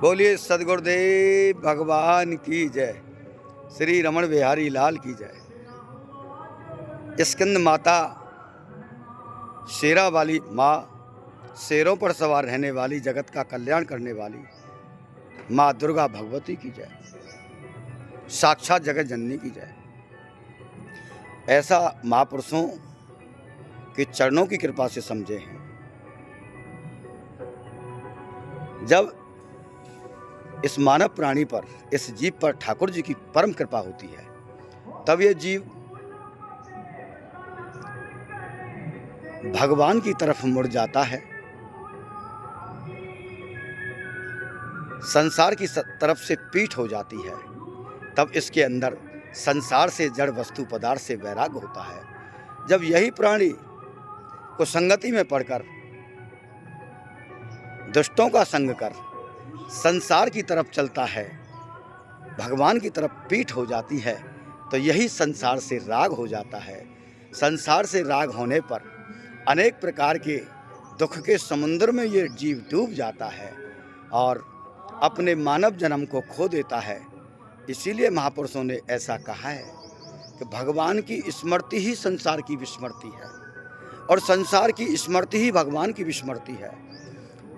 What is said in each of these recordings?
बोलिए सदगुरुदेव भगवान की जय। श्री रमण बिहारी लाल की जय। स्कंद माता शेरा वाली माँ, शेरों पर सवार रहने वाली, जगत का कल्याण करने वाली माँ दुर्गा भगवती की जय। साक्षात जगत जननी की जय। ऐसा महापुरुषों के चरणों की कृपा से समझे हैं। जब इस मानव प्राणी पर, इस जीव पर ठाकुर जी की परम कृपा होती है, तब ये जीव भगवान की तरफ मुड़ जाता है, संसार की तरफ से पीठ हो जाती है। तब इसके अंदर संसार से, जड़ वस्तु पदार्थ से वैराग्य होता है। जब यही प्राणी को संगति में पड़कर, दुष्टों का संग कर संसार की तरफ चलता है, भगवान की तरफ पीठ हो जाती है, तो यही संसार से राग हो जाता है। संसार से राग होने पर अनेक प्रकार के दुख के समुद्र में ये जीव डूब जाता है और अपने मानव जन्म को खो देता है। इसीलिए महापुरुषों ने ऐसा कहा है कि भगवान की स्मृति ही संसार की विस्मृति है और संसार की स्मृति ही भगवान की विस्मृति है।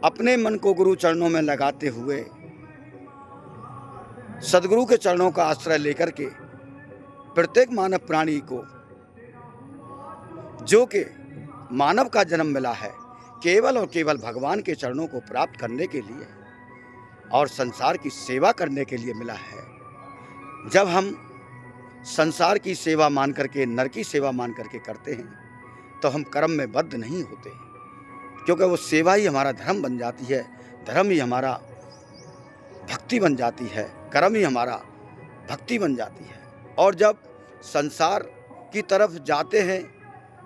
अपने मन को गुरु चरणों में लगाते हुए, सदगुरु के चरणों का आश्रय लेकर के प्रत्येक मानव प्राणी को, जो कि मानव का जन्म मिला है, केवल और केवल भगवान के चरणों को प्राप्त करने के लिए और संसार की सेवा करने के लिए मिला है। जब हम संसार की सेवा मान करके, नर की सेवा मान करके करते हैं, तो हम कर्म में बद्ध नहीं होते, क्योंकि वो सेवा ही हमारा धर्म बन जाती है, धर्म ही हमारा भक्ति बन जाती है, कर्म ही हमारा भक्ति बन जाती है। और जब संसार की तरफ जाते हैं,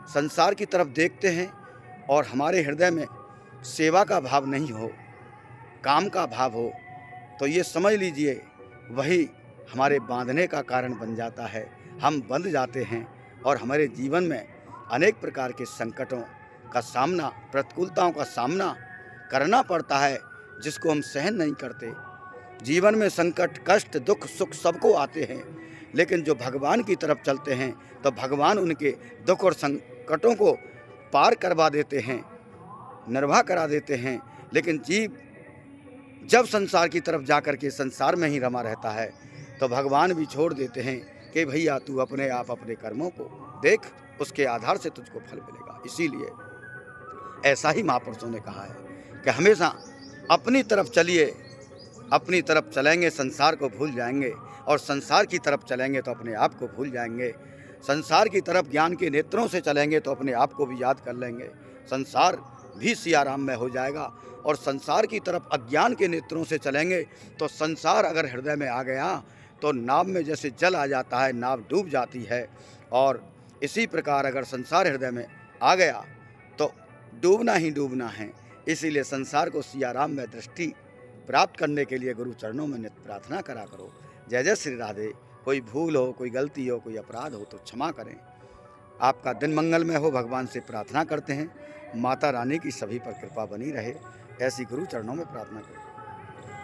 संसार की तरफ देखते हैं और हमारे हृदय में सेवा का भाव नहीं हो, काम का भाव हो, तो ये समझ लीजिए वही हमारे बांधने का कारण बन जाता है। हम बंध जाते हैं और हमारे जीवन में अनेक प्रकार के संकटों का सामना, प्रतिकूलताओं का सामना करना पड़ता है, जिसको हम सहन नहीं करते। जीवन में संकट, कष्ट, दुख, सुख सबको आते हैं, लेकिन जो भगवान की तरफ चलते हैं तो भगवान उनके दुख और संकटों को पार करवा देते हैं, निर्वाह करा देते हैं। लेकिन जीव जब संसार की तरफ जाकर के संसार में ही रमा रहता है, तो भगवान भी छोड़ देते हैं कि भैया तू अपने आप अपने कर्मों को देख, उसके आधार से तुझको फल मिलेगा। इसीलिए ऐसा ही महापुरुषों ने कहा है कि हमेशा अपनी तरफ चलिए, अपनी तरफ चलेंगे संसार को भूल जाएंगे, और संसार की तरफ चलेंगे तो अपने आप को भूल जाएंगे। संसार की तरफ ज्ञान के नेत्रों से चलेंगे तो अपने आप को भी याद कर लेंगे, संसार भी सियाराम में हो जाएगा। और संसार की तरफ अज्ञान के नेत्रों से चलेंगे तो संसार अगर हृदय में आ गया तो नाव में जैसे जल आ जाता है, नाव डूब जाती है। और इसी प्रकार अगर संसार हृदय में आ गया तो डूबना ही डूबना है। इसीलिए संसार को सियाराम में दृष्टि प्राप्त करने के लिए गुरु चरणों में नित्य प्रार्थना करा करो। जय जय श्री राधे। कोई भूल हो, कोई गलती हो, कोई अपराध हो तो क्षमा करें। आपका दिन मंगलमय हो, भगवान से प्रार्थना करते हैं। माता रानी की सभी पर कृपा बनी रहे, ऐसी गुरु चरणों में प्रार्थना करें।